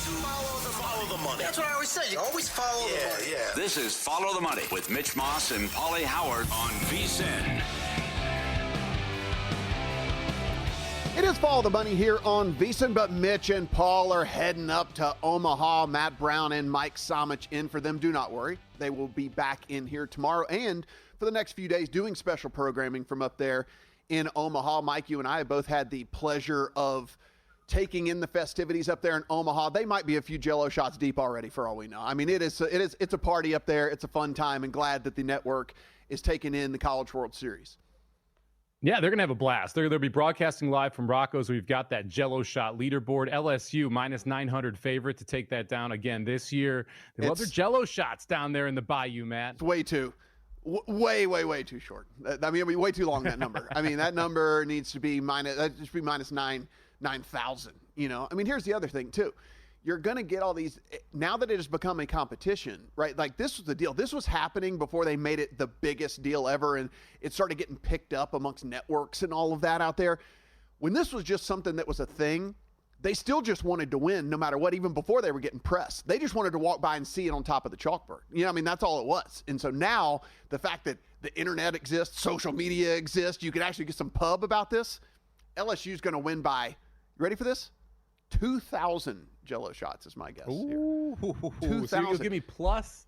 Follow the money. That's what I always say. You always follow the money. Yeah. This is Follow the Money with Mitch Moss and Paulie Howard on VSiN. It is Follow the Money here on VSiN, but Mitch and Paul are heading up to Omaha. Matt Brown and Mike Somich in for them. Do not worry. They will be back in here tomorrow and for the next few days doing special programming from up there in Omaha. Mike, you and I have both had the pleasure of taking in the festivities up there in Omaha. They might be a few Jell-O shots deep already for all we know. I mean, it's a party up there. It's a fun time, and glad that the network is taking in the College World Series. Yeah, they're going to have a blast. They'll be broadcasting live from Rocco's. We've got that Jell-O shot leaderboard. LSU minus 900 favorite to take that down again this year. They love their Jell-O shots down there in the Bayou, Matt. It's way too short. I mean, way too long, that number. I mean, that number needs to be minus 9,000, you know? I mean, here's the other thing, too. You're going to get all these, now that it has become a competition, right? Like, this was the deal. This was happening before they made it the biggest deal ever, and it started getting picked up amongst networks and all of that out there. When this was just something that was a thing, they still just wanted to win no matter what, even before they were getting pressed. They just wanted to walk by and see it on top of the chalkboard. You know, I mean, that's all it was. And so now the fact that the internet exists, social media exists, you can actually get some pub about this. LSU's going to win by, you ready for this? 2,000 Jell-O shots is my guess. Ooh, here. 2,000. So you'll give me plus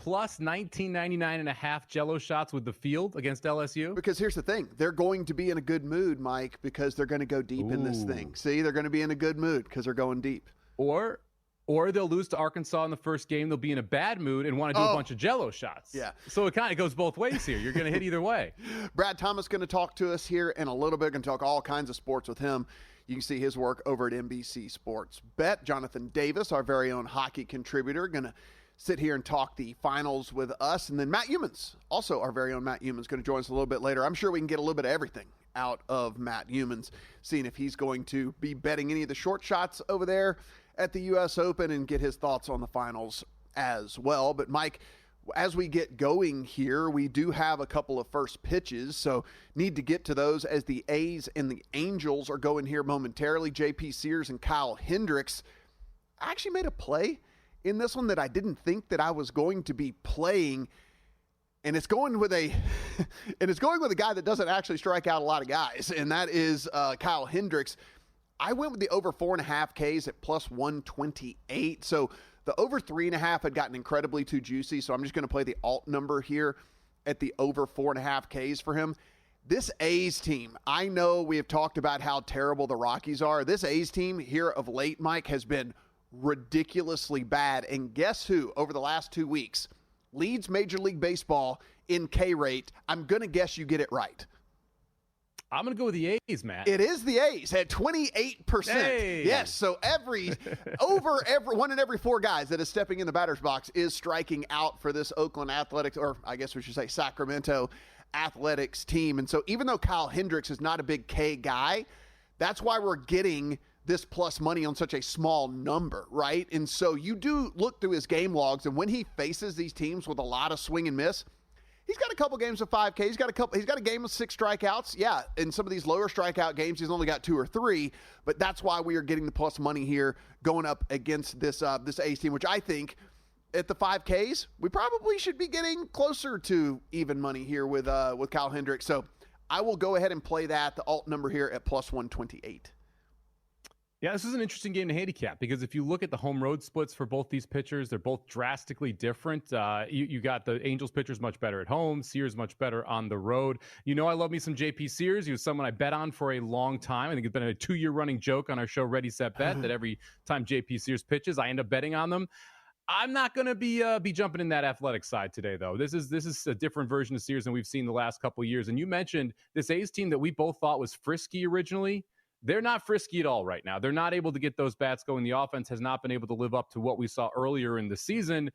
1999 and a half Jell-O shots with the field against LSU? Because here's the thing. They're going to be in a good mood, Mike, because they're going to go deep in this thing. See, they're going to be in a good mood because they're going deep. Or they'll lose to Arkansas in the first game. They'll be in a bad mood and want to do a bunch of Jell-O shots. Yeah. So it kind of goes both ways here. You're going to hit either way. Brad Thomas going to talk to us here in a little bit. Going to talk all kinds of sports with him. You can see his work over at NBC Sports Bet. Jonathan Davis, our very own hockey contributor, going to sit here and talk the finals with us. And then Matt Youmans, also our very own Matt Youmans, going to join us a little bit later. I'm sure we can get a little bit of everything out of Matt Youmans, seeing if he's going to be betting any of the short shots over there at the U.S. Open and get his thoughts on the finals as well. But Mike, as we get going here, we do have a couple of first pitches, so need to get to those as the A's and the Angels are going here momentarily. J.P. Sears and Kyle Hendricks. I actually made a play in this one that I didn't think that I was going to be playing, and it's going with a guy that doesn't actually strike out a lot of guys, and that is Kyle Hendricks. I went with the over 4.5 Ks at plus 128, so the over 3.5 had gotten incredibly too juicy, so I'm just going to play the alt number here at the over 4.5 Ks for him. This A's team, I know we have talked about how terrible the Rockies are. This A's team here of late, Mike, has been ridiculously bad. And guess who, over the last 2 weeks, leads Major League Baseball in K rate? I'm going to guess you get it right. I'm going to go with the A's, Matt. It is the A's at 28%. Hey. Yes, so every one in every four guys that is stepping in the batter's box is striking out for this Oakland Athletics, or I guess we should say Sacramento Athletics team. And so even though Kyle Hendricks is not a big K guy, that's why we're getting this plus money on such a small number, right? And so you do look through his game logs, and when he faces these teams with a lot of swing and miss, he's got a couple games of 5K. He's got a game of 6 strikeouts. Yeah, in some of these lower strikeout games, he's only got 2 or 3. But that's why we are getting the plus money here going up against this A's team, which I think at the 5Ks, we probably should be getting closer to even money here with Kyle Hendricks. So I will go ahead and play that, the alt number here at plus 128. Yeah, this is an interesting game to handicap because if you look at the home road splits for both these pitchers, they're both drastically different. You got the Angels pitchers much better at home, Sears much better on the road. You know I love me some J.P. Sears. He was someone I bet on for a long time. I think it's been a 2-year running joke on our show Ready, Set, Bet that every time J.P. Sears pitches, I end up betting on them. I'm not going to be jumping in that athletic side today, though. This is a different version of Sears than we've seen the last couple of years. And you mentioned this A's team that we both thought was frisky originally. They're not frisky at all right now. They're not able to get those bats going. The offense has not been able to live up to what we saw earlier in the season.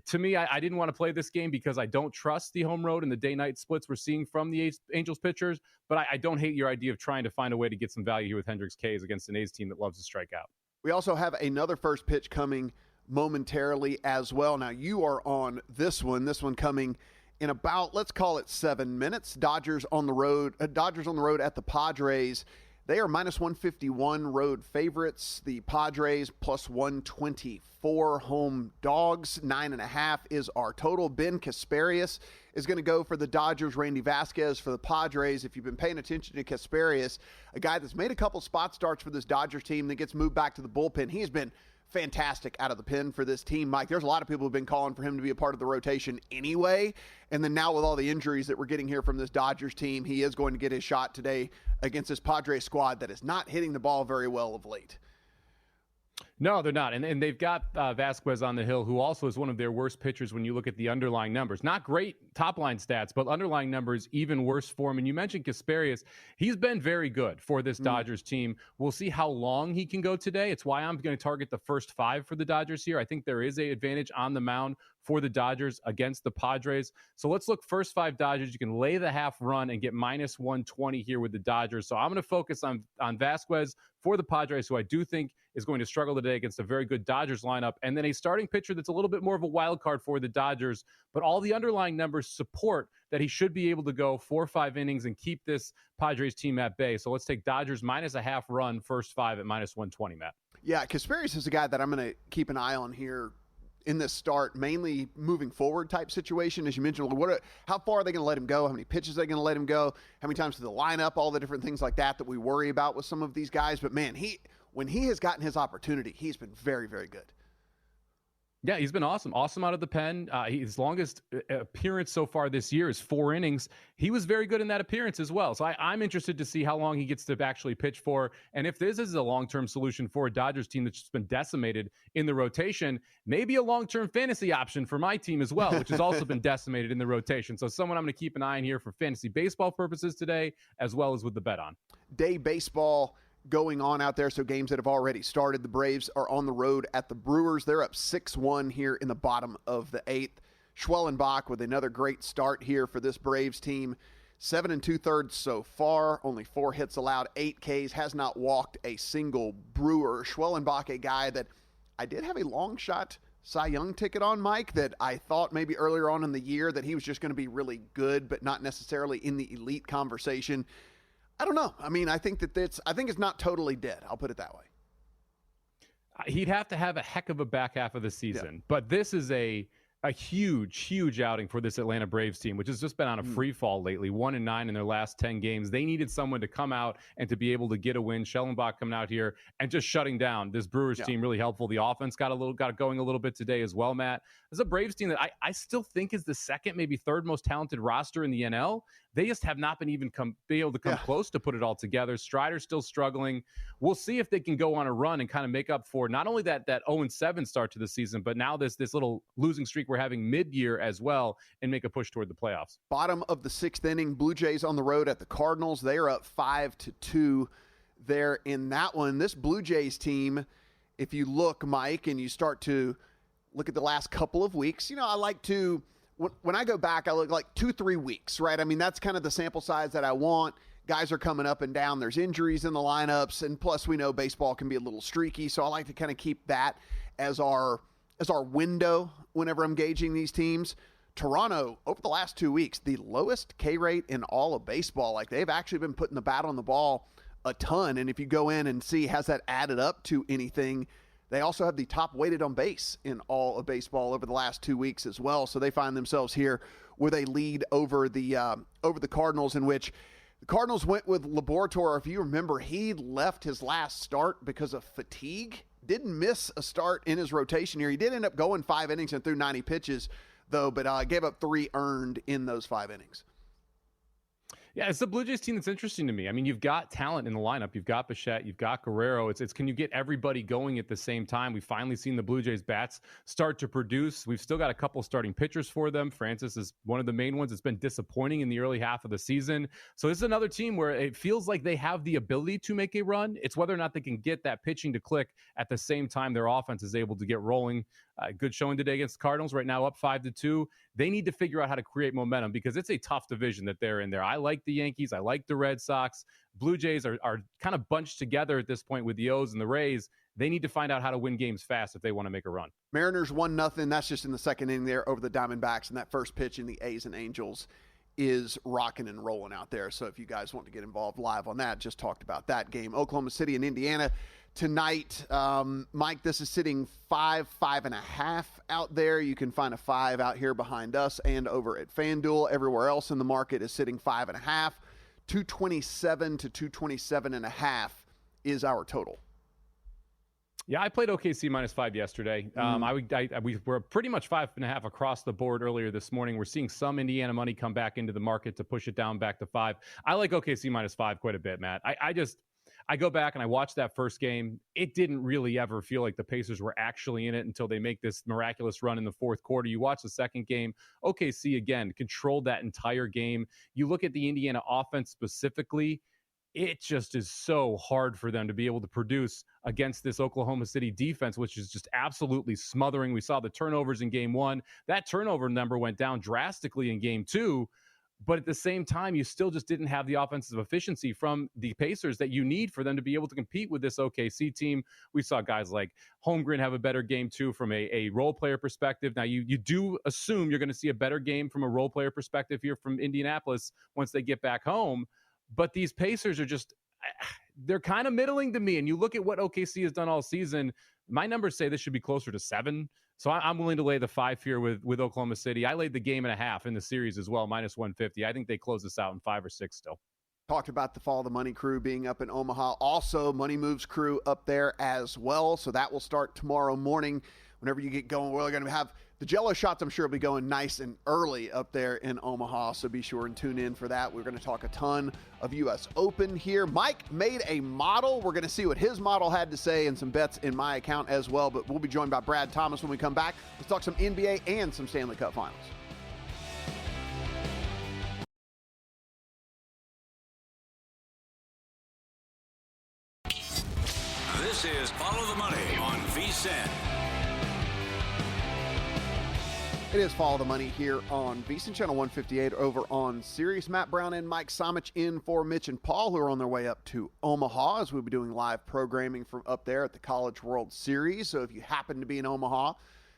To me, I didn't want to play this game because I don't trust the home road and the day-night splits we're seeing from the Angels pitchers, but I don't hate your idea of trying to find a way to get some value here with Hendricks K's against an A's team that loves to strike out. We also have another first pitch coming momentarily as well. Now, you are on this one coming in about, let's call it 7 minutes. Dodgers on the road at the Padres. They are minus 151 road favorites. The Padres plus 124 home dogs. 9.5 is our total. Ben Kasparius is going to go for the Dodgers. Randy Vasquez for the Padres. If you've been paying attention to Kasparius, a guy that's made a couple spot starts for this Dodgers team that gets moved back to the bullpen, he has been fantastic out of the pen for this team, Mike. There's a lot of people who've been calling for him to be a part of the rotation anyway. And then now with all the injuries that we're getting here from this Dodgers team, he is going to get his shot today against this Padres squad that is not hitting the ball very well of late. No, they're not. And they've got Vasquez on the hill, who also is one of their worst pitchers when you look at the underlying numbers. Not great top-line stats, but underlying numbers even worse for him. And you mentioned Kasparius. He's been very good for this Dodgers team. We'll see how long he can go today. It's why I'm going to target the first 5 for the Dodgers here. I think there is an advantage on the mound for the Dodgers against the Padres. So let's look first 5 Dodgers. You can lay the half run and get minus 120 here with the Dodgers. So I'm going to focus on Vasquez for the Padres, who I do think is going to struggle today against a very good Dodgers lineup. And then a starting pitcher that's a little bit more of a wild card for the Dodgers, but all the underlying numbers support that he should be able to go 4 or 5 innings and keep this Padres team at bay. So let's take Dodgers minus a half run, first 5 at minus 120, Matt. Yeah, Kasparius is a guy that I'm going to keep an eye on here in this start, mainly moving forward type situation. As you mentioned, how far are they going to let him go? How many pitches are they going to let him go? How many times to the lineup? All the different things like that we worry about with some of these guys. But man, when he has gotten his opportunity, he's been very, very good. Yeah, he's been awesome. Awesome out of the pen. His longest appearance so far this year is 4 innings. He was very good in that appearance as well. So I'm interested to see how long he gets to actually pitch for. And if this is a long-term solution for a Dodgers team that's just been decimated in the rotation, maybe a long-term fantasy option for my team as well, which has also been decimated in the rotation. So someone I'm going to keep an eye on here for fantasy baseball purposes today, as well as with the bet on. Day baseball going on out there, so games that have already started. The Braves are on the road at the Brewers. They're up 6-1 here in the bottom of the 8th. Schwellenbach with another great start here for this Braves team. 7 2/3 so far, only 4 hits allowed, 8 Ks, has not walked a single Brewer. Schwellenbach, a guy that I did have a long shot Cy Young ticket on, Mike, that I thought maybe earlier on in the year that he was just going to be really good, but not necessarily in the elite conversation. I don't know. I mean, I think it's not totally dead. I'll put it that way. He'd have to have a heck of a back half of the season, but this is a huge outing for this Atlanta Braves team, which has just been on a free fall lately, 1-9 in their last 10 games. They needed someone to come out and to be able to get a win. Schellenbach coming out here and just shutting down this Brewers team, really helpful. The offense got going a little bit today as well, Matt. There's a Braves team that I still think is the second, maybe third most talented roster in the NL. They just have not been able to come close to put it all together. Strider's still struggling. We'll see if they can go on a run and kind of make up for not only that 0-7 start to the season, but now this little losing streak we're having mid-year as well, and make a push toward the playoffs. Bottom of the 6th inning, Blue Jays on the road at the Cardinals. They are up 5-2 there in that one. This Blue Jays team, if you look, Mike, and you start to look at the last couple of weeks, I like to, when I go back, I look like 2-3 weeks, right? I mean, that's kind of the sample size that I want. Guys are coming up and down. There's injuries in the lineups, and plus we know baseball can be a little streaky, so I like to kind of keep that as our window whenever I'm gauging these teams. Toronto, over the last 2 weeks, the lowest K rate in all of baseball. Like, they've actually been putting the bat on the ball a ton, and if you go in and see, has that added up to anything? They also have the top weighted on base in all of baseball over the last 2 weeks as well. So they find themselves here with a lead over the Cardinals, in which the Cardinals went with Laboratory. If you remember, he left his last start because of fatigue. Didn't miss a start in his rotation here. He did end up going 5 innings and threw 90 pitches, though, but gave up 3 earned in those 5 innings. Yeah, it's the Blue Jays team that's interesting to me. I mean, you've got talent in the lineup. You've got Bichette, you've got Guerrero. It's can you get everybody going at the same time? We've finally seen the Blue Jays bats start to produce. We've still got a couple starting pitchers for them. Francis is one of the main ones. It's been disappointing in the early half of the season. So this is another team where it feels like they have the ability to make a run. It's whether or not they can get that pitching to click at the same time their offense is able to get rolling. Good showing today against the Cardinals, right now up 5-2. They need to figure out how to create momentum because it's a tough division that they're in there. I like the Yankees. I like the Red Sox. Blue Jays are kind of bunched together at this point with the O's and the Rays. They need to find out how to win games fast if they want to make a run. Mariners 1-0. That's just in the second inning there over the Diamondbacks, and that first pitch in the A's and Angels is rocking and rolling out there. So if you guys want to get involved live on that, just talked about that game. Oklahoma City and Indiana tonight. Mike, this is sitting 5.5 out there. You can find a 5 out here behind us and over at FanDuel. Everywhere else in the market is sitting 5.5. 227 to 227.5 is our total. Yeah, I played OKC -5 yesterday. We were pretty much 5.5 across the board earlier this morning. We're seeing some Indiana money come back into the market to push it down back to 5. I like OKC -5 quite a bit, Matt. I go back and I watched that first game. It didn't really ever feel like the Pacers were actually in it until they make this miraculous run in the fourth quarter. You watch the second game, OKC again controlled that entire game. You look at the Indiana offense specifically, it just is so hard for them to be able to produce against this Oklahoma City defense, which is just absolutely smothering. We saw the turnovers in game 1. That turnover number went down drastically in game 2. But at the same time, you still just didn't have the offensive efficiency from the Pacers that you need for them to be able to compete with this OKC team. We saw guys like Holmgren have a better game, too, from a role player perspective. Now, you do assume you're going to see a better game from a role player perspective here from Indianapolis once they get back home. But these Pacers are just, they're kind of middling to me. And you look at what OKC has done all season, my numbers say this should be closer to 7. So I'm willing to lay the 5 here with Oklahoma City. I laid the game and a half in the series as well, -150. I think they close this out in 5 or 6 still. Talked about the Follow the Money crew being up in Omaha. Also, Money Moves crew up there as well. So that will start tomorrow morning. Whenever you get going, we're going to have the Jello shots. I'm sure will be going nice and early up there in Omaha. So be sure and tune in for that. We're going to talk a ton of U.S. Open here. Mike made a model. We're going to see what his model had to say and some bets in my account as well. But we'll be joined by Brad Thomas when we come back. Let's talk some NBA and some Stanley Cup Finals. This is Follow the Money on VSiN. It is Follow the Money here on VSiN Channel 158 over on Sirius. Matt Brown and Mike Somich in for Mitch and Paul, who are on their way up to Omaha as we'll be doing live programming from up there at the College World Series. So if you happen to be in Omaha,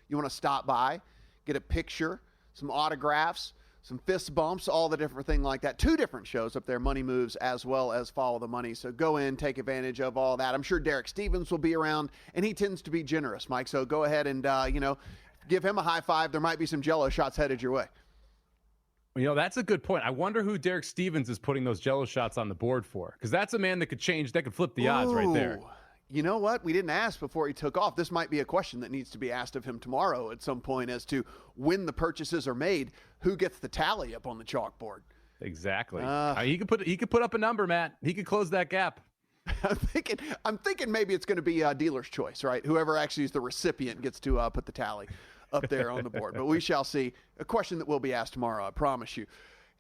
you want to stop by, get a picture, some autographs, some fist bumps, all the different thing like that. 2 different shows up there, Money Moves as well as Follow the Money. So go in, take advantage of all that. I'm sure Derek Stevens will be around, and he tends to be generous, Mike. So go ahead and, give him a high five. There might be some Jello shots headed your way. That's a good point. I wonder who Derek Stevens is putting those Jello shots on the board for, because that's a man that could flip the odds right there. You know what? We didn't ask before he took off. This might be a question that needs to be asked of him tomorrow at some point as to when the purchases are made, who gets the tally up on the chalkboard. Exactly. He could put up a number, Matt. He could close that gap. I'm thinking maybe it's going to be a dealer's choice, right? Whoever actually is the recipient gets to put the tally up there on the board. But we shall see. A question that will be asked tomorrow, I promise you.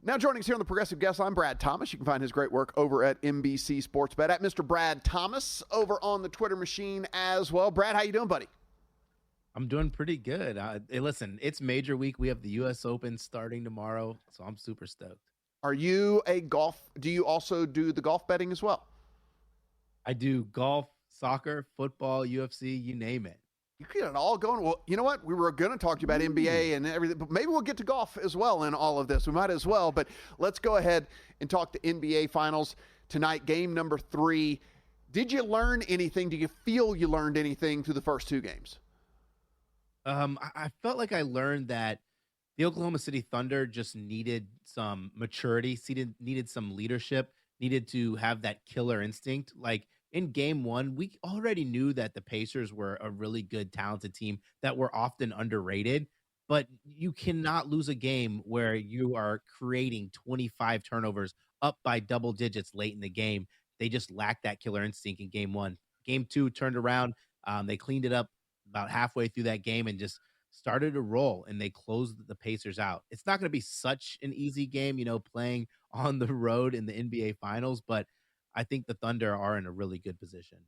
Now joining us here on the Progressive Guest Line, Brad Thomas. You can find his great work over at NBC Sports Bet at Mr. Brad Thomas over on the Twitter machine as well. Brad, how you doing, buddy? I'm doing pretty good. Hey, listen, it's major week. We have the U.S. Open starting tomorrow, so I'm super stoked. Are you do you also do the golf betting as well? I do golf, soccer, football, UFC, you name it. You get it all going. Well, you know what? We were going to talk to you about NBA and everything, but maybe we'll get to golf as well in all of this. We might as well, but let's go ahead and talk the NBA Finals tonight, game number 3. Did you learn anything? Do you feel you learned anything through the first 2 games? I felt like I learned that the Oklahoma City Thunder just needed some maturity, needed some leadership, needed to have that killer instinct. Like, in game 1, we already knew that the Pacers were a really good, talented team that were often underrated, but you cannot lose a game where you are creating 25 turnovers up by double digits late in the game. They just lacked that killer instinct in game 1. Game 2 turned around. They cleaned it up about halfway through that game and just started to roll, and they closed the Pacers out. It's not going to be such an easy game, playing on the road in the NBA Finals, but I think the Thunder are in a really good position.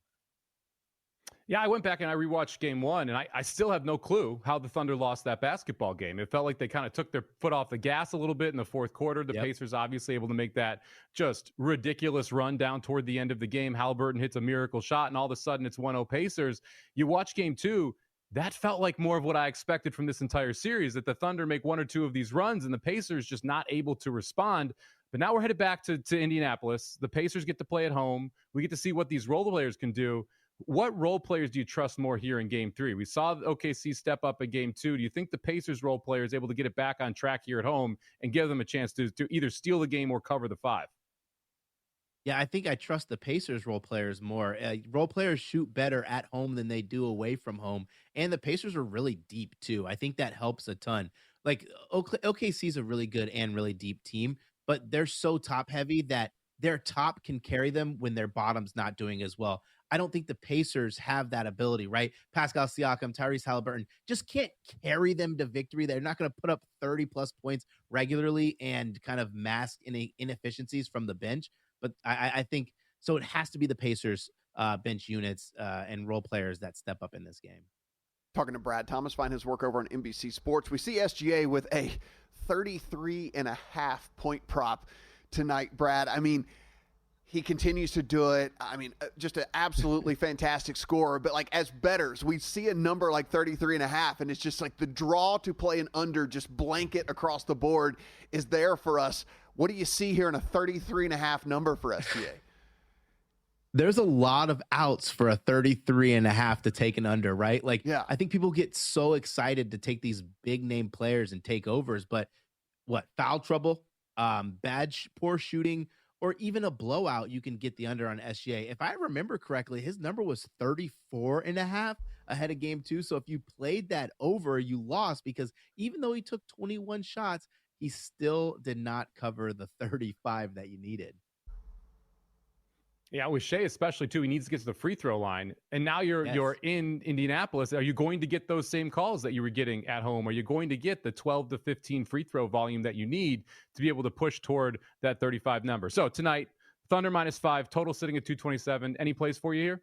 Yeah, I went back and I rewatched game 1, and I still have no clue how the Thunder lost that basketball game. It felt like they kind of took their foot off the gas a little bit in the fourth quarter. The Pacers obviously able to make that just ridiculous run down toward the end of the game. Halliburton hits a miracle shot, and all of a sudden it's 1-0 Pacers. You watch game 2, That felt like more of what I expected from this entire series, that the Thunder make one or two of these runs and the Pacers just not able to respond. But now we're headed back to Indianapolis. The Pacers get to play at home. We get to see what these role players can do. What role players do you trust more here in game 3? We saw OKC step up in game 2. Do you think the Pacers role players able to get it back on track here at home and give them a chance to either steal the game or cover the 5? Yeah, I think I trust the Pacers role players more. Role players shoot better at home than they do away from home, and the Pacers are really deep too. I think that helps a ton. Like OKC is a really good and really deep team, but they're so top heavy that their top can carry them when their bottom's not doing as well. I don't think the Pacers have that ability, right? Pascal Siakam, Tyrese Halliburton just can't carry them to victory. They're not going to put up 30 plus points regularly and kind of mask any inefficiencies from the bench. But I think so. It has to be the Pacers bench units and role players that step up in this game. Talking to Brad Thomas, find his work over on NBC Sports. We see SGA with a 33.5 point prop tonight, Brad. I mean, he continues to do it. I mean, just an absolutely fantastic scorer. But like as bettors, we see a number like 33.5, and it's just like the draw to play an under, just blanket across the board is there for us. What do you see here in a 33.5 number for SGA? There's a lot of outs for a 33.5 to take an under, right? Like, yeah. I think people get so excited to take these big name players and take overs, but what, foul trouble, poor shooting, or even a blowout, you can get the under on SGA. If I remember correctly, his number was 34.5 ahead of game 2. So if you played that over, you lost, because even though he took 21 shots, he still did not cover the 35 that you needed. Yeah, with Shea especially too, he needs to get to the free throw line. And now you're in Indianapolis. Are you going to get those same calls that you were getting at home? Are you going to get the 12 to 15 free throw volume that you need to be able to push toward that 35 number? So tonight, Thunder -5, total sitting at 227. Any plays for you here?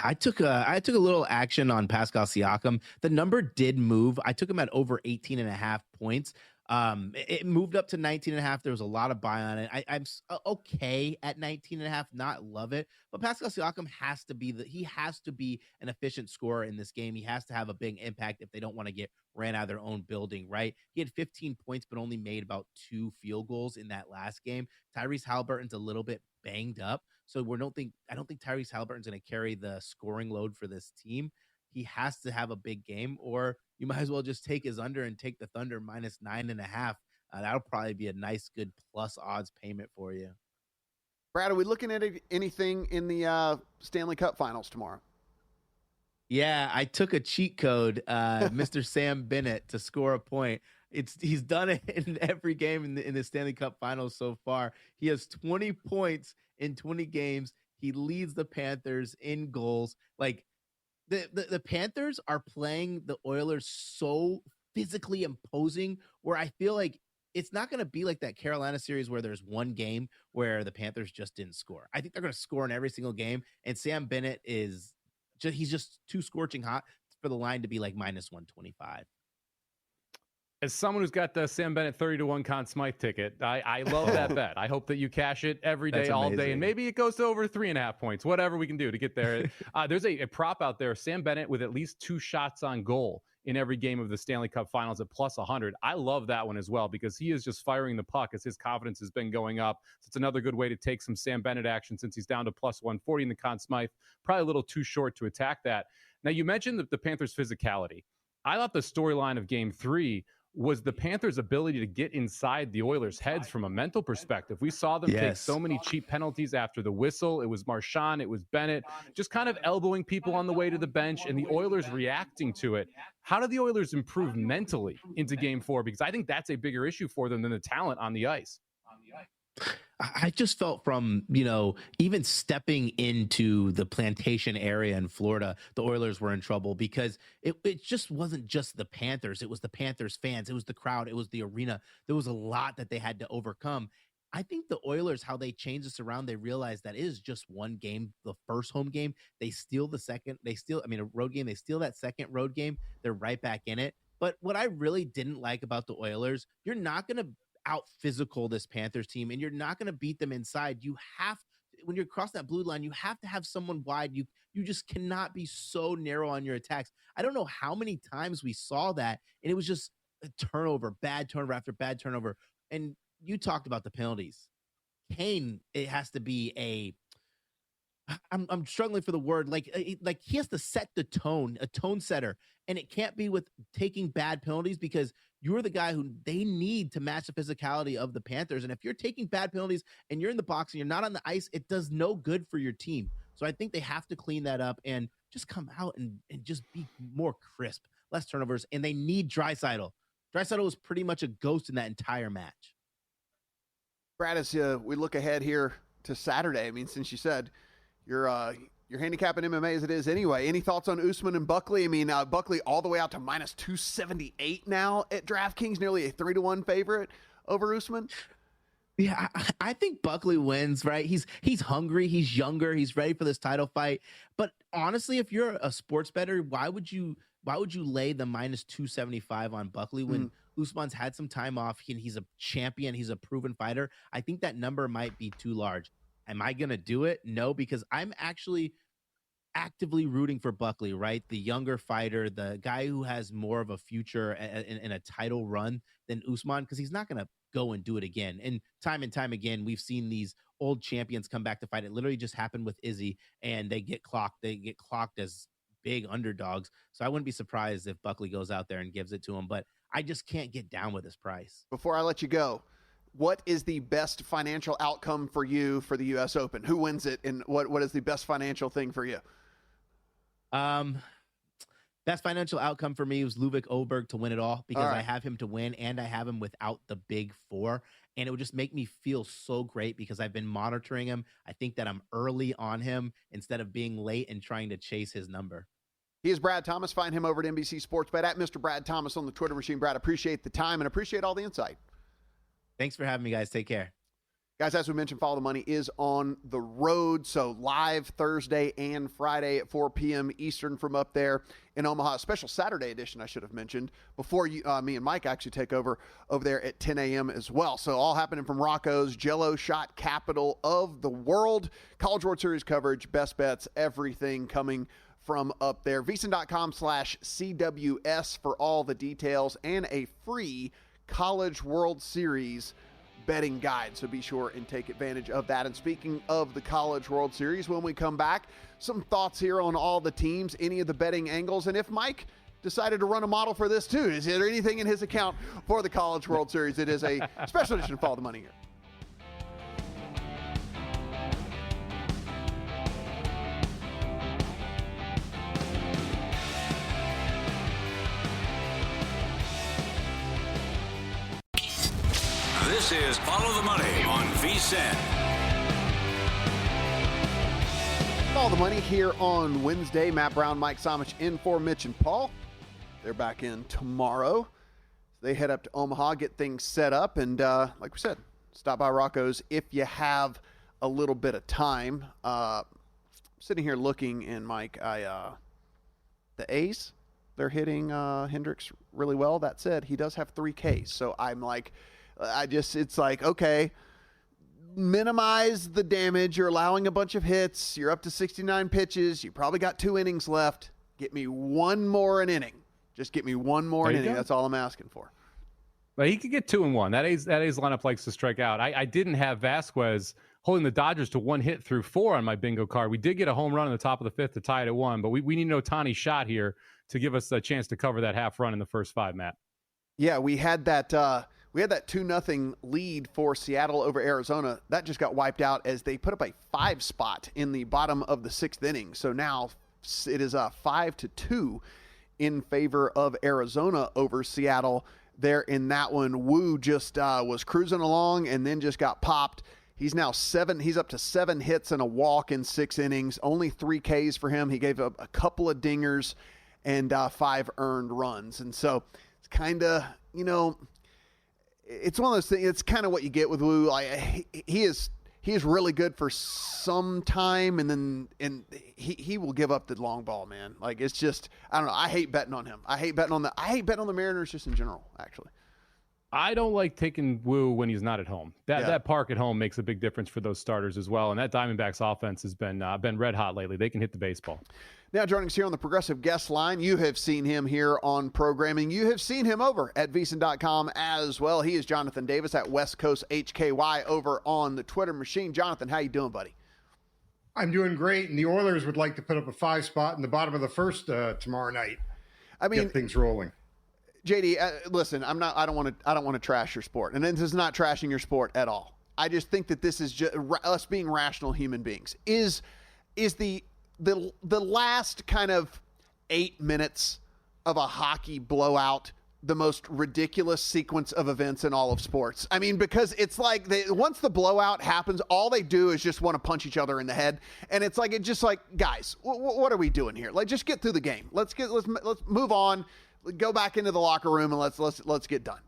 I took a little action on Pascal Siakam. The number did move. I took him at over 18.5 points. It moved up to 19.5. There was a lot of buy on it. I'm okay at 19.5, not love it, but Pascal Siakam has to be an efficient scorer in this game. He has to have a big impact if they don't want to get ran out of their own building, right? He had 15 points, but only made about 2 field goals in that last game. Tyrese Halliburton's a little bit banged up, so I don't think Tyrese Halliburton's going to carry the scoring load for this team. He has to have a big game, or you might as well just take his under and take the Thunder -9.5. That'll probably be a nice, good plus odds payment for you. Brad, are we looking at anything in the Stanley Cup Finals tomorrow? Yeah, I took a cheat code, Mr. Sam Bennett, to score a point. He's done it in every game in the Stanley Cup Finals so far. He has 20 points in 20 games. He leads the Panthers in goals. Like, the Panthers are playing the Oilers so physically imposing, where I feel like it's not going to be like that Carolina series where there's one game where the Panthers just didn't score. I think they're going to score in every single game, and Sam Bennett he's just too scorching hot for the line to be like -125. As someone who's got the Sam Bennett 30-1 Conn Smythe ticket, I love that bet. I hope that you cash it every day, all day, and maybe it goes to over 3.5 points, whatever we can do to get there. There's a prop out there, Sam Bennett with at least 2 shots on goal in every game of the Stanley Cup Finals at +100. I love that one as well, because he is just firing the puck as his confidence has been going up. So it's another good way to take some Sam Bennett action since he's down to +140 in the Conn Smythe. Probably a little too short to attack that. Now, you mentioned the Panthers' physicality. I thought the storyline of Game 3 was the Panthers' ability to get inside the Oilers' heads from a mental perspective. We saw them take so many cheap penalties after the whistle. It was Marchand, it was Bennett, just kind of elbowing people on the way to the bench, and the Oilers reacting to it. How do the Oilers improve mentally into Game 4? Because I think that's a bigger issue for them than the talent on the ice. I just felt from, even stepping into the plantation area in Florida, the Oilers were in trouble, because it just wasn't just the Panthers. It was the Panthers fans. It was the crowd. It was the arena. There was a lot that they had to overcome. I think the Oilers, how they changed this around, they realized that it is just one game, the first home game. They steal the second. A road game. They steal that second road game. They're right back in it. But what I really didn't like about the Oilers, you're not going to out physical this Panthers team, and you're not going to beat them inside. You have when you're across that blue line, you have to have someone wide. You just cannot be so narrow on your attacks. I don't know how many times we saw that, and it was just a turnover, bad turnover after bad turnover. And you talked about the penalties. Kane, it has to be I'm struggling for the word. Like he has to set the tone, a tone setter, and it can't be with taking bad penalties because you're the guy who they need to match the physicality of the Panthers. And if you're taking bad penalties and you're in the box and you're not on the ice, it does no good for your team. So I think they have to clean that up and just come out and just be more crisp, less turnovers. And they need Draisaitl. Draisaitl was pretty much a ghost in that entire match. Brad, as we look ahead here to Saturday, I mean, since you said you're handicapping MMA as it is anyway, any thoughts on Usman and Buckley? I mean, Buckley all the way out to minus 278 now at DraftKings, nearly a 3-1 favorite over Usman. Yeah, I think Buckley wins, right? He's hungry, he's younger, he's ready for this title fight. But honestly, if you're a sports bettor, why would you lay the minus 275 on Buckley when Usman's had some time off and he's a champion, he's a proven fighter? I think that number might be too large. Am I going to do it? No, because I'm actually actively rooting for Buckley, right? The younger fighter, the guy who has more of a future in a title run than Usman, because he's not going to go and do it again. And time again, we've seen these old champions come back to fight. It literally just happened with Izzy, and they get clocked. They get clocked as big underdogs. So I wouldn't be surprised if Buckley goes out there and gives it to him, but I just can't get down with his price. Before I let you go, what is the best financial outcome for you for the U.S. Open? Who wins it, and what is the best financial thing for you? Best financial outcome for me was Ludwig Oberg to win it all because I have him to win and I have him without the big four. And it would just make me feel so great because I've been monitoring him. I think that I'm early on him instead of being late and trying to chase his number. He is Brad Thomas. Find him over at NBC Sportsbet at Mr. Brad Thomas on the Twitter machine. Brad, appreciate the time and appreciate all the insight. Thanks for having me, guys. Take care. Guys, as we mentioned, Follow the Money is on the road, so live Thursday and Friday at 4 p.m. Eastern from up there in Omaha. A special Saturday edition, I should have mentioned, before me and Mike actually take over there at 10 a.m. as well. So all happening from Rocco's, Jell-O shot capital of the world. College World Series coverage, best bets, everything coming from up there. VSiN.com/CWS for all the details and a free College World Series betting guide, so be sure and take advantage of that. And speaking of the College World Series, when we come back, some thoughts here on all the teams, any of the betting angles, and if Mike decided to run a model for this too. Is there anything in his account for the College World Series? It is a special edition of Follow the Money here. This is Follow the Money on VSiN. Follow the Money here on Wednesday. Matt Brown, Mike Somich in for Mitch and Paul. They're back in tomorrow. They head up to Omaha, get things set up, and like we said, stop by Rocco's if you have a little bit of time. Sitting here looking, and Mike, the A's, they're hitting Hendricks really well. That said, he does have 3 Ks, so I'm like, it's like, okay, minimize the damage. You're allowing a bunch of hits. You're up to 69 pitches. You probably got 2 innings left. Get me one more an inning. Just get me one more an inning. That's all I'm asking for. But he could get 2 and 1. That A's lineup likes to strike out. I didn't have Vasquez holding the Dodgers to 1 hit through 4 on my bingo card. We did get a home run in the top of the 5th to tie it at 1, but we need an Ohtani shot here to give us a chance to cover that half run in the first 5, Matt. Yeah, we had that 2-0 lead for Seattle over Arizona. That just got wiped out as they put up a 5 spot in the bottom of the 6th inning. So now it is 5-2 in favor of Arizona over Seattle there in that one. Wu just was cruising along and then just got popped. He's now he's up to 7 hits and a walk in 6 innings, only 3 Ks for him. He gave up a couple of dingers and 5 earned runs. And so it's kind of, it's one of those things. It's kind of what you get with Wu. He is really good for some time, and he will give up the long ball, man. Like, it's just, I don't know. I hate betting on him. I hate betting on the Mariners just in general, actually. I don't like taking Wu when he's not at home. That park at home makes a big difference for those starters as well. And that Diamondbacks offense has been red hot lately. They can hit the baseball. Now joining us here on the Progressive Guest Line, you have seen him here on programming. You have seen him over at VSiN.com as well. He is Jonathan Davis at West Coast HKY over on the Twitter machine. Jonathan, how you doing, buddy? I'm doing great, and the Oilers would like to put up a 5 spot in the bottom of the first tomorrow night. I mean, get things rolling. JD, listen, I don't want to trash your sport, and this is not trashing your sport at all. I just think that this is just us being rational human beings. Is the last kind of 8 minutes of a hockey blowout the most ridiculous sequence of events in all of sports? I mean, because it's like once the blowout happens, all they do is just want to punch each other in the head, and it's like guys, what are we doing here? Like, just get through the game. Let's move on. Go back into the locker room and let's get done.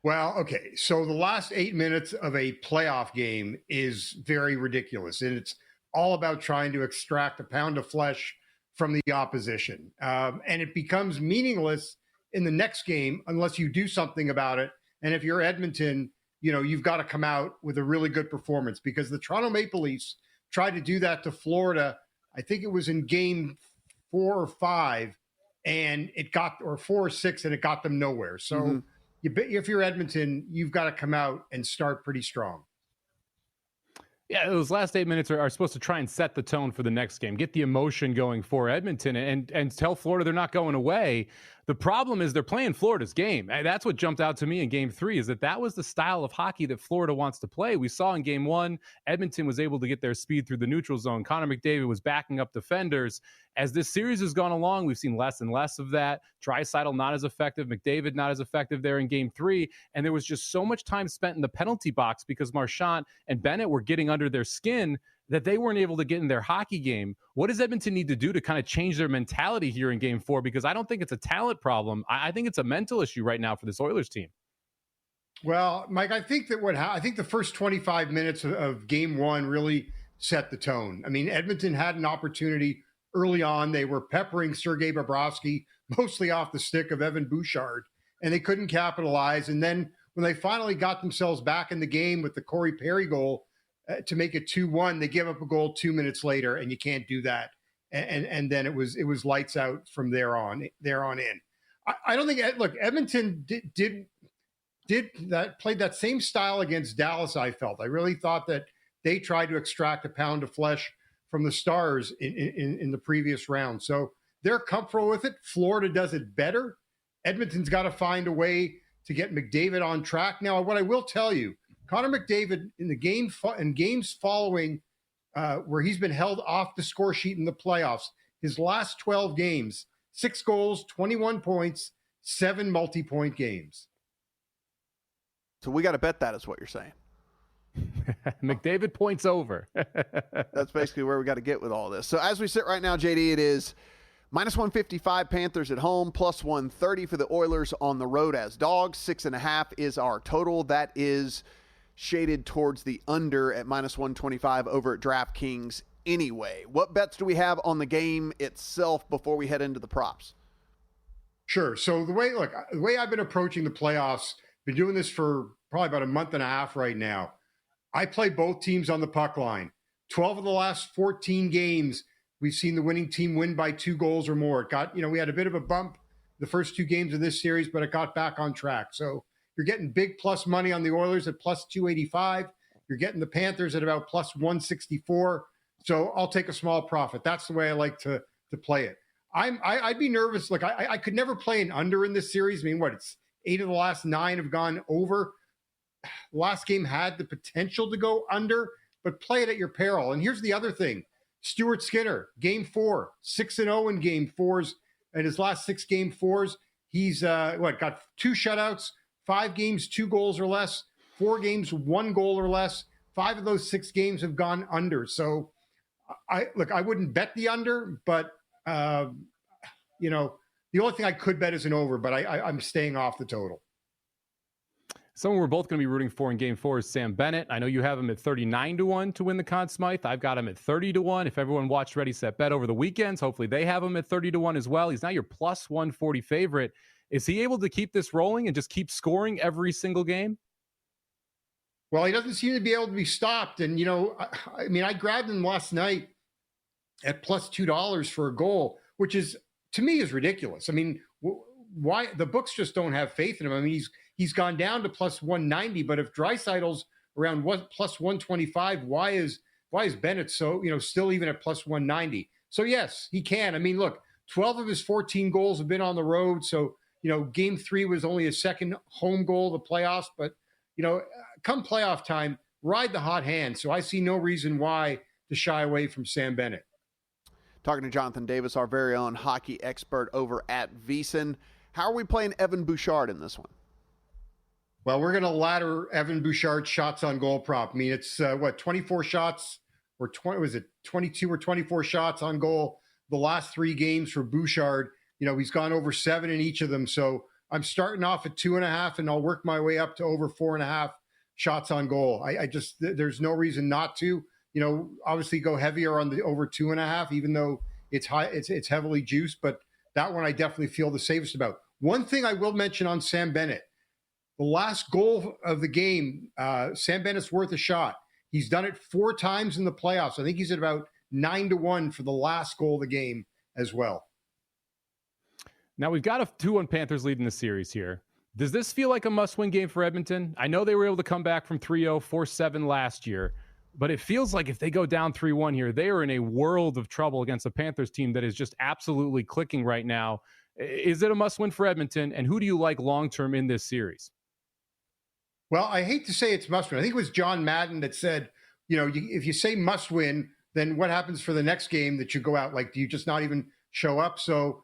Well, okay. So the last 8 minutes of a playoff game is very ridiculous, and it's all about trying to extract a pound of flesh from the opposition. And it becomes meaningless in the next game unless you do something about it. And if you're Edmonton, you've got to come out with a really good performance, because the Toronto Maple Leafs tried to do that to Florida. I think it was in game 4 or 5. And it got, or 4 or 6, and it got them nowhere. So if you're Edmonton, you've got to come out and start pretty strong. Yeah, those last 8 minutes are supposed to try and set the tone for the next game, get the emotion going for Edmonton, and tell Florida they're not going away. The problem is they're playing Florida's game. And that's what jumped out to me in game 3, is that was the style of hockey that Florida wants to play. We saw in game 1, Edmonton was able to get their speed through the neutral zone. Connor McDavid was backing up defenders. As this series has gone along, we've seen less and less of that. Draisaitl not as effective, McDavid not as effective there in game 3. And there was just so much time spent in the penalty box because Marchand and Bennett were getting under their skin that they weren't able to get in their hockey game. What does Edmonton need to do to kind of change their mentality here in game 4? Because I don't think it's a talent problem. I think it's a mental issue right now for this Oilers team. Well, Mike, I think that I think the first 25 minutes of game 1 really set the tone. I mean, Edmonton had an opportunity early on. They were peppering Sergei Bobrovsky, mostly off the stick of Evan Bouchard, and they couldn't capitalize. And then when they finally got themselves back in the game with the Corey Perry goal, to make it 2-1, they give up a goal 2 minutes later, and you can't do that. And then it was lights out from there on in. I don't think Edmonton did that, played that same style against Dallas. I felt I really thought that they tried to extract a pound of flesh from the Stars in the previous round. So they're comfortable with it. Florida does it better. Edmonton's got to find a way to get McDavid on track. Now, what I will tell you, Connor McDavid in games following where he's been held off the score sheet in the playoffs, his last 12 games, 6 goals, 21 points, 7 multi-point games. So we got to bet that is what you're saying. McDavid points over. That's basically where we got to get with all this. So as we sit right now, JD, it is -155 Panthers at home, +130 for the Oilers on the road as dogs. 6.5 is our total. That is shaded towards the under at -125 over at DraftKings anyway. What bets do we have on the game itself before we head into the props? Sure. So the way I've been approaching the playoffs, been doing this for probably about a month and a half right now. I play both teams on the puck line. 12 of the last 14 games, we've seen the winning team win by 2 goals or more. It got, we had a bit of a bump the first 2 games of this series, but it got back on track. So you're getting big plus money on the Oilers at +285. You're getting the Panthers at about +164. So I'll take a small profit. That's the way I like to play it. I'd be nervous. Look, I could never play an under in this series. I mean, it's 8 of the last 9 have gone over. Last game had the potential to go under, but play it at your peril. And here's the other thing. Stuart Skinner, game 4, 6-0 in game 4s. And his last 6 game 4s, he's got 2 shutouts, 5 games, 2 goals or less, 4 games, 1 goal or less. 5 of those 6 games have gone under. So I wouldn't bet the under, but the only thing I could bet is an over, but I'm staying off the total. Someone we're both going to be rooting for in game 4 is Sam Bennett. I know you have him at 39-1 to win the Conn Smythe. I've got him at 30-1. If everyone watched Ready, Set, Bet over the weekends, hopefully they have him at 30-1 as well. He's now your +140 favorite. Is he able to keep this rolling and just keep scoring every single game? Well, he doesn't seem to be able to be stopped. And, I mean, I grabbed him last night at plus $2 for a goal, which is, to me, is ridiculous. I mean, why the books just don't have faith in him? I mean, he's gone down to plus 190, but if Draisaitl's around plus 125, why is Bennett so, still even at plus 190? So yes, he can. I mean, look, 12 of his 14 goals have been on the road. So, game 3 was only a second home goal of the playoffs, but come playoff time, ride the hot hand. So I see no reason why to shy away from Sam Bennett. Talking to Jonathan Davis, our very own hockey expert over at VSiN. How are we playing Evan Bouchard in this one? Well, we're going to ladder Evan Bouchard's shots on goal prop. I mean, it's 24 shots or 22 or 24 shots on goal the last 3 games for Bouchard. He's gone over 7 in each of them. So I'm starting off at 2.5, and I'll work my way up to over 4.5 shots on goal. I just, there's no reason not to. Obviously go heavier on the over 2.5, even though it's high, it's heavily juiced. But that one I definitely feel the safest about. One thing I will mention on Sam Bennett, the last goal of the game, Sam Bennett's worth a shot. He's done it 4 times in the playoffs. I think he's at about 9-1 for the last goal of the game as well. Now we've got a 2-1 Panthers lead in the series here. Does this feel like a must-win game for Edmonton? I know they were able to come back from 3-0, 4-7 last year, but it feels like if they go down 3-1 here, they are in a world of trouble against a Panthers team that is just absolutely clicking right now. Is it a must-win for Edmonton, and who do you like long-term in this series? Well, I hate to say it's must-win. I think it was John Madden that said, if you say must-win, then what happens for the next game that you go out? Like, do you just not even show up? So,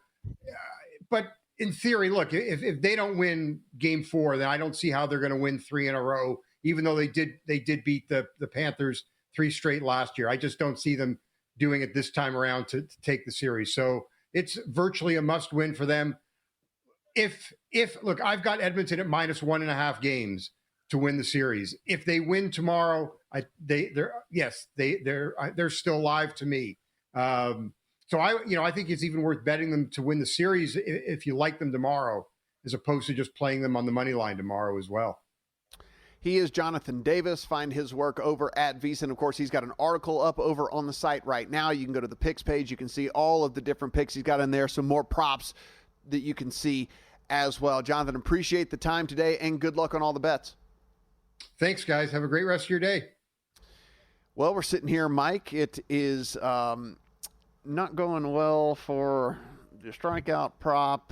but in theory, look, if they don't win game 4, then I don't see how they're going to win 3 in a row, even though they did beat the Panthers 3 straight last year. I just don't see them doing it this time around to take the series. So it's virtually a must win for them. If look, I've got Edmonton at minus 1.5 games to win the series. If they win tomorrow, they're still live to me. So I think it's even worth betting them to win the series if you like them tomorrow, as opposed to just playing them on the money line tomorrow as well. He is Jonathan Davis. Find his work over at VSiN. Of course, he's got an article up over on the site right now. You can go to the picks page. You can see all of the different picks he's got in there. Some more props that you can see as well. Jonathan, appreciate the time today, and good luck on all the bets. Thanks, guys. Have a great rest of your day. Well, we're sitting here, Mike. It is not going well for the strikeout prop.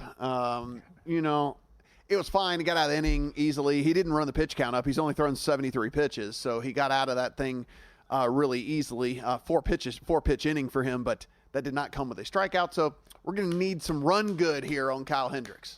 It was fine. He got out of the inning easily. He didn't run the pitch count up. He's only thrown 73 pitches, so he got out of that thing really easily. 4-pitch inning for him, but that did not come with a strikeout. So we're going to need some run good here on Kyle Hendricks.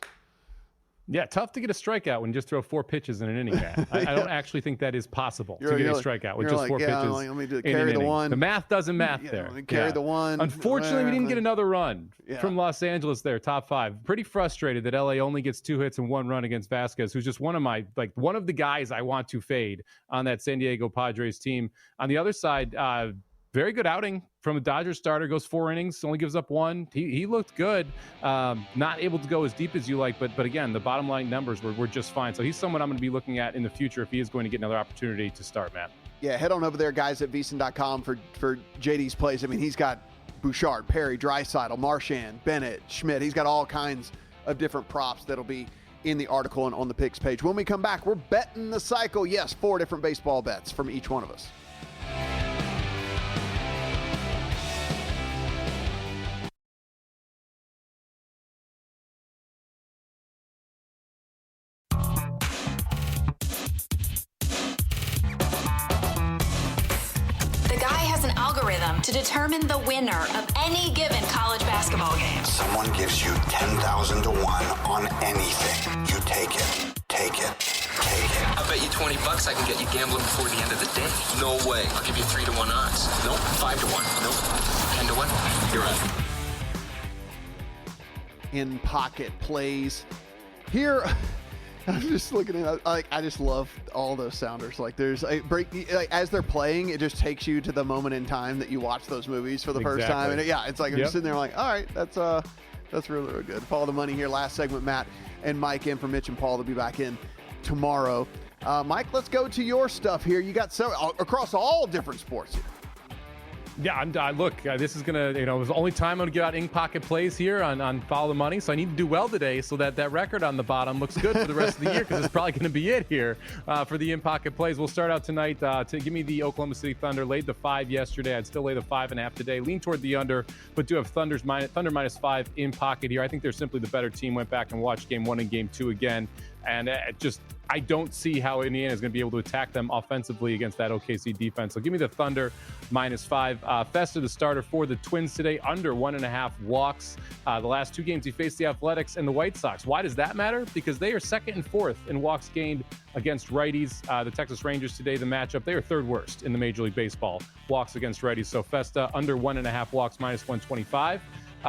Yeah, tough to get a strikeout when you just throw 4 pitches in an inning, Matt. I don't actually think that is possible to get a strikeout with just 4 pitches. Let me carry the one. The math doesn't math there. Let me carry the one. Unfortunately, we didn't get another run from Los Angeles there, top 5. Pretty frustrated that LA only gets 2 hits and 1 run against Vasquez, who's just one of the guys I want to fade on that San Diego Padres team. On the other side, very good outing from a Dodgers starter, goes 4 innings, only gives up 1. He looked good. Not able to go as deep as you like, but again, the bottom line numbers were just fine. So he's someone I'm going to be looking at in the future if he is going to get another opportunity to start, Matt. Yeah, head on over there, guys, at VSiN.com for JD's plays. I mean, he's got Bouchard, Perry, Draisaitl, Marchand, Bennett, Schmidt. He's got all kinds of different props that'll be in the article and on the picks page. When we come back, we're betting the cycle. Yes, 4 different baseball bets from each one of us. To determine the winner of any given college basketball game. Someone gives you 10,000 to 1 on anything. You take it. Take it. Take it. I bet you $20 I can get you gambling before the end of the day. No way. I'll give you 3 to 1 odds. Nope. 5 to 1. Nope. 10 to 1. You're right. In pocket plays. Here, I'm just looking at I just love all those sounders. Like there's a break as they're playing, it just takes you to the moment in time that you watch those movies for the first time. And it's like I'm just sitting there like, all right, that's That's really, really good. Follow the money here. Last segment, Matt and Mike in for Mitch and Paul to be back in tomorrow. Mike, let's go to your stuff here. You got several across all different sports here. Yeah, this is going to, it was the only time I'm going to get out in-pocket plays here on Follow the Money, so I need to do well today so that record on the bottom looks good for the rest of the year, because it's probably going to be it here for the in-pocket plays. We'll start out tonight to give me the Oklahoma City Thunder. Laid the 5 yesterday. I'd still lay the 5.5 today. Lean toward the under, but do have Thunder -5 in pocket here. I think they're simply the better team. Went back and watched game 1 and game 2 again, and I don't see how Indiana is going to be able to attack them offensively against that OKC defense. So give me the Thunder -5. Festa, the starter for the Twins today, under 1.5 walks. The last 2 games he faced the Athletics and the White Sox. Why does that matter? Because they are 2nd and 4th in walks gained against righties. The Texas Rangers today, the matchup, they are 3rd worst in the Major League Baseball walks against righties. So Festa under 1.5 walks -125.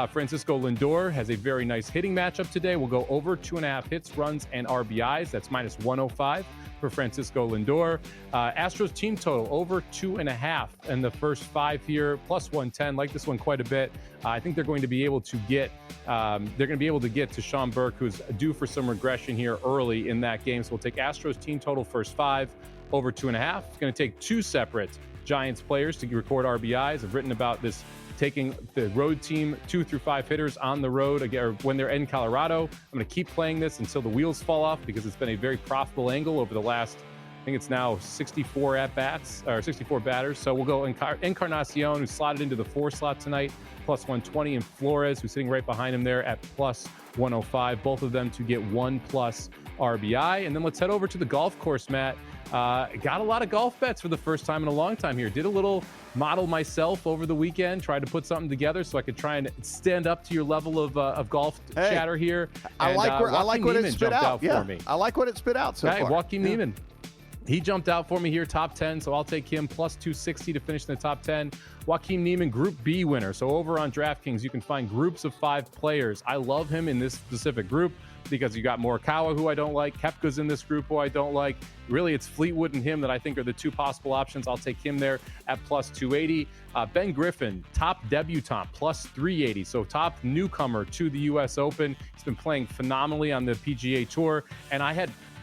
Francisco Lindor has a very nice hitting matchup today. We'll go over 2.5 hits, runs, and RBIs. That's -105 for Francisco Lindor. Astros team total over 2.5 in the first 5 here, +110. Like this one quite a bit. I think they're going to be able to get to Sean Burke, who's due for some regression here early in that game. So we'll take Astros team total first 5 over 2.5. It's going to take 2 separate Giants players to record RBIs. I've written about this, taking the road team 2 through 5 hitters on the road again, or when they're in Colorado. I'm going to keep playing this until the wheels fall off, because it's been a very profitable angle over the last, I think it's now 64 at-bats, or 64 batters. So we'll go Encarnacion, who's slotted into the 4 slot tonight, +120, and Flores, who's sitting right behind him there at +105. Both of them to get 1+ RBI. And then let's head over to the golf course, Matt. Got a lot of golf bets for the first time in a long time here. Did a little model myself over the weekend, tried to put something together so I could try and stand up to your level of golf chatter here. I like what it spit out. For me. I like what it spit out so far. Joaquin Niemann. He jumped out for me here, top 10, so I'll take him +260 to finish in the top 10. Joaquin Niemann, Group B winner. So over on DraftKings, you can find groups of 5 players. I love him in this specific group because you got Morikawa, who I don't like. Koepka's in this group, who I don't like. Really, it's Fleetwood and him that I think are the 2 possible options. I'll take him there at +280. Ben Griffin, top debutant, +380. So top newcomer to the U.S. Open. He's been playing phenomenally on the PGA Tour. And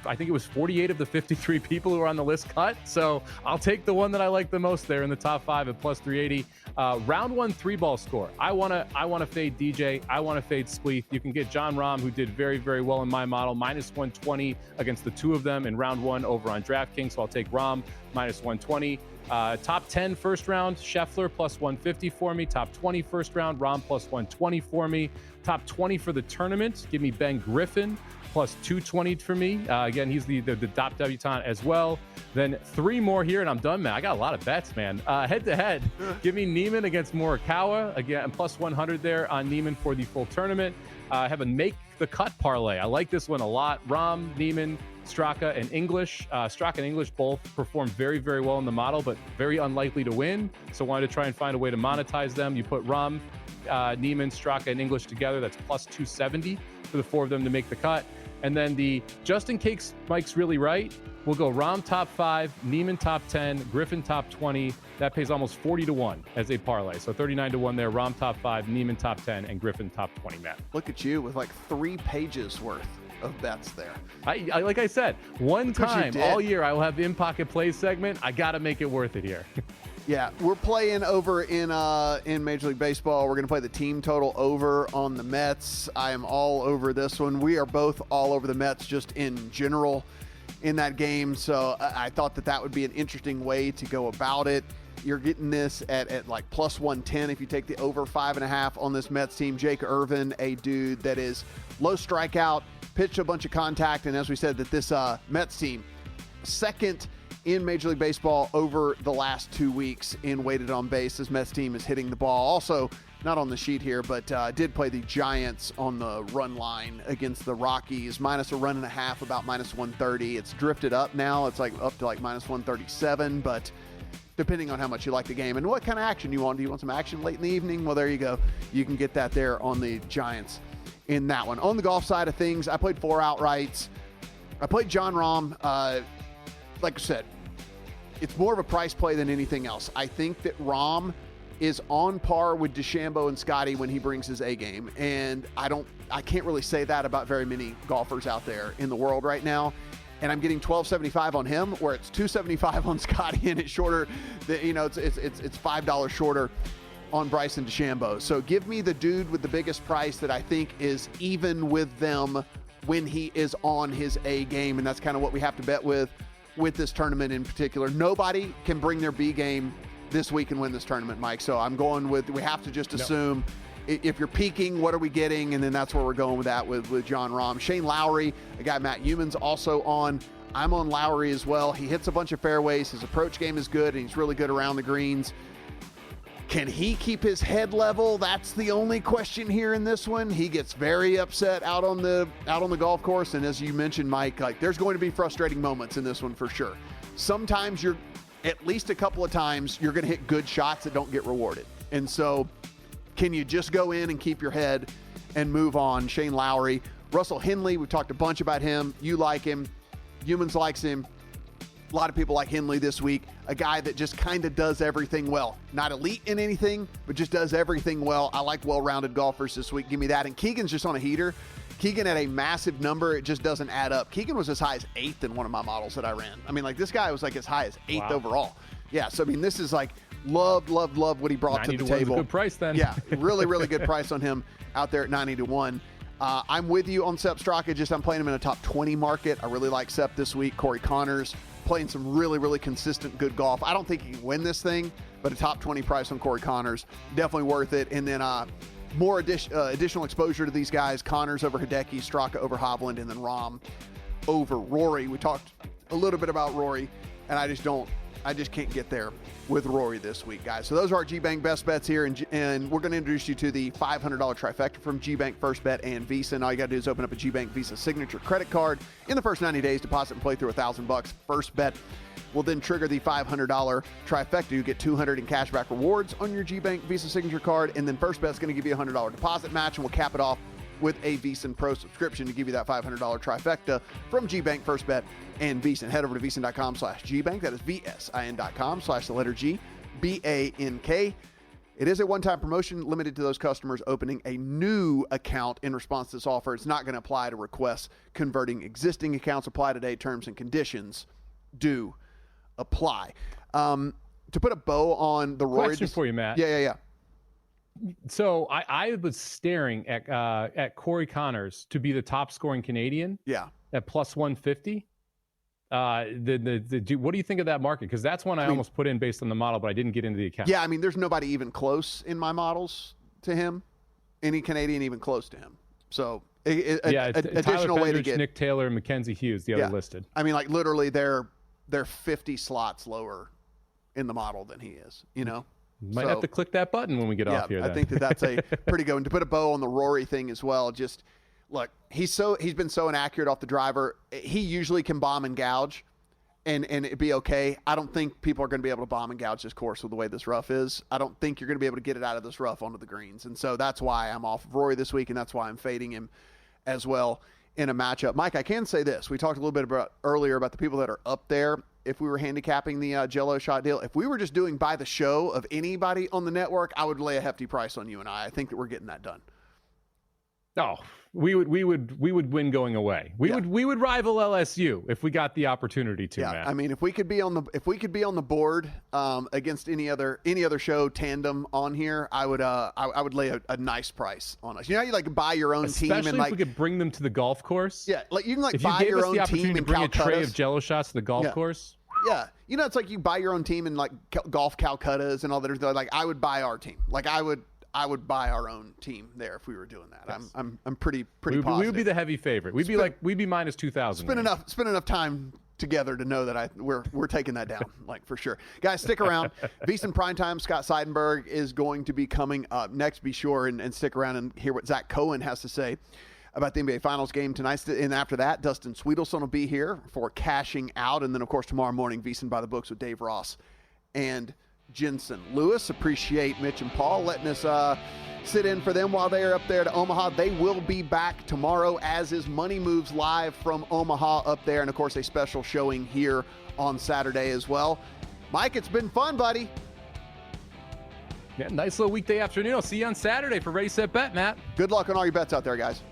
I think it was 48 of the 53 people who are on the list cut. So I'll take the one that I like the most there in the top 5 at +380. Round 1 3-ball score. I want to fade DJ. I want to fade Spieth. You can get John Rahm, who did very, very well in my model, -120 against the 2 of them in round 1 over on DraftKings. So I'll take Rahm -120. Top 10 first round, Scheffler +150 for me. Top 20 first round, Rahm +120 for me. Top 20 for the tournament, give me Ben Griffin +220 for me. Again, he's the top debutant as well. Then 3 more here, and I'm done, man. I got a lot of bets, man. Head-to-head, give me Niemann against Morikawa. Again, +100 there on Niemann for the full tournament. Have a make the cut parlay. I like this one a lot. Rahm, Niemann, Straka, and English. Straka and English both performed very, very well in the model, but very unlikely to win. So wanted to try and find a way to monetize them. You put Rahm, Niemann, Straka, and English together. That's +270 for the 4 of them to make the cut. And then just in case Mike's really right, we'll go Rahm top 5, Niemann top 10, Griffin top 20. That pays almost 40 to 1 as a parlay. So 39 to 1 there. Rahm top 5, Niemann top 10, and Griffin top 20, Matt. Look at you with like 3 pages worth of bets there. I like I said, one time all year I will have the in-pocket plays segment. I got to make it worth it here. Yeah, we're playing over in Major League Baseball. We're going to play the team total over on the Mets. I am all over this one. We are both all over the Mets just in general in that game. So I thought that would be an interesting way to go about it. You're getting this at like +110 if you take the over 5.5 on this Mets team. Jake Irvin, a dude that is low strikeout, pitched a bunch of contact, and as we said, that this Mets team, 2nd in Major League Baseball over the last 2 weeks in weighted on base. This Mets team is hitting the ball. Also, not on the sheet here, but did play the Giants on the run line against the Rockies. -1.5 runs, about -130. It's drifted up now. It's like up to like -137, but depending on how much you like the game and what kind of action you want. Do you want some action late in the evening? Well, there you go. You can get that there on the Giants in that one. On the golf side of things, I played 4 outrights. I played John Rahm. Like I said, it's more of a price play than anything else. I think that Rahm is on par with DeChambeau and Scotty when he brings his A game. And I can't really say that about very many golfers out there in the world right now. And I'm getting $12.75 on him, where it's $2.75 on Scotty, and it's shorter. It's $5 shorter on Bryson DeChambeau. So give me the dude with the biggest price that I think is even with them when he is on his A game, and that's kind of what we have to bet with this tournament in particular. Nobody can bring their B game this week and win this tournament, Mike. So I'm going with, we have to just assume if you're peaking, what are we getting? And then that's where we're going with that with Jon Rahm. Shane Lowry, a guy Matt Humans also on. I'm on Lowry as well. He hits a bunch of fairways. His approach game is good, and he's really good around the greens. Can he keep his head level? That's the only question here in this one. He gets very upset out on the golf course, and as you mentioned, Mike, like there's going to be frustrating moments in this one for sure. Sometimes at least a couple of times you're going to hit good shots that don't get rewarded. And so can you just go in and keep your head and move on? Shane Lowry. Russell Henley, we've talked a bunch about him. You like him. Humans likes him. A lot of people like Henley this week. A guy that just kind of does everything well. Not elite in anything, but just does everything well. I like well-rounded golfers this week. Give me that. And Keegan's just on a heater. Keegan had a massive number. It just doesn't add up. Keegan was as high as 8th in one of my models that I ran. I mean, like this guy was like as high as 8th overall. Yeah, so I mean, this is like loved what he brought to the table. A good price then. Yeah, really, really good price on him out there at 90-1. I'm with you on Sepp Straka. I'm playing him in a top 20 market. I really like Sepp this week. Corey Connors playing some really, really consistent good golf. I don't think he can win this thing, but a top 20 price on Corey Connors, definitely worth it. And then more additional exposure to these guys. Connors over Hideki, Straka over Hovland, and then Rahm over Rory. We talked a little bit about Rory, and I just can't get there with Rory this week, guys. So those are our G-Bank best bets here, and we're going to introduce you to the $500 trifecta from G-Bank, First Bet, and Visa. And all you got to do is open up a G-Bank Visa signature credit card. In the first 90 days, deposit and play through $1,000. First Bet will then trigger the $500 trifecta. You get $200 in cashback rewards on your G-Bank Visa signature card, and then First Bet's going to give you a $100 deposit match, and we'll cap it off with a VSiN Pro subscription to give you that $500 trifecta from G-Bank, First Bet, and VSiN. Head over to VSiN.com/GBank. That is VSIN.com/the letter G, BANK. It is a one-time promotion limited to those customers opening a new account in response to this offer. It's not going to apply to requests converting existing accounts. Apply today. Terms and conditions do apply. To put a bow on the Rory... Question for you, Matt. Yeah. So I was staring at Corey Connors to be the top scoring Canadian. Yeah. At plus 150. What do you think of that market? Because that's one I almost put in based on the model, but I didn't get into the account. Yeah, I mean, there's nobody even close in my models to him. Any Canadian even close to him. So additional Tyler way to Pendrich, get Nick Taylor, and Mackenzie Hughes, the other listed. I mean, like literally, they're 50 slots lower in the model than he is. You know. Might have to click that button when we get off here. I think that's a pretty good one. To put a bow on the Rory thing as well, just look, he's been so inaccurate off the driver. He usually can bomb and gouge and it'd be okay. I don't think people are going to be able to bomb and gouge this course with the way this rough is. I don't think you're going to be able to get it out of this rough onto the greens. And so that's why I'm off of Rory this week, and that's why I'm fading him as well in a matchup. Mike, I can say this. We talked a little bit earlier about the people that are up there. If we were handicapping the Jello shot deal, if we were just doing by the show of anybody on the network, I would lay a hefty price on you and I. I think that we're getting that done. Oh, we would win going away. We would rival LSU if we got the opportunity to. Yeah, Matt. I mean, if we could be on the board against any other show tandem on here, I would lay a nice price on us. You know, you like buy your own team, and especially if we could bring them to the golf course. Yeah, like you can if buy your own team to in bring Calcutta. a tray of Jello shots to the golf course. Yeah, you know, it's like you buy your own team in like golf Calcuttas and all that. Like I would buy our team. Like I would buy our own team there if we were doing that. Yes. I'm pretty positive. We would be the heavy favorite. We'd be minus 2,000. Spend enough time together to know that we're taking that down, like for sure. Guys, stick around. VSiN Primetime, Scott Seidenberg is going to be coming up next. Be sure and stick around and hear what Zach Cohen has to say about the NBA Finals game tonight. And after that, Dustin Sweetelson will be here for Cashing Out. And then, of course, tomorrow morning, VSiN by the Books with Dave Ross and Jensen Lewis. Appreciate Mitch and Paul letting us sit in for them while they are up there to Omaha. They will be back tomorrow, as is Money Moves live from Omaha up there. And, of course, a special showing here on Saturday as well. Mike, it's been fun, buddy. Yeah, nice little weekday afternoon. I'll see you on Saturday for Ready, Set, Bet, Matt. Good luck on all your bets out there, guys.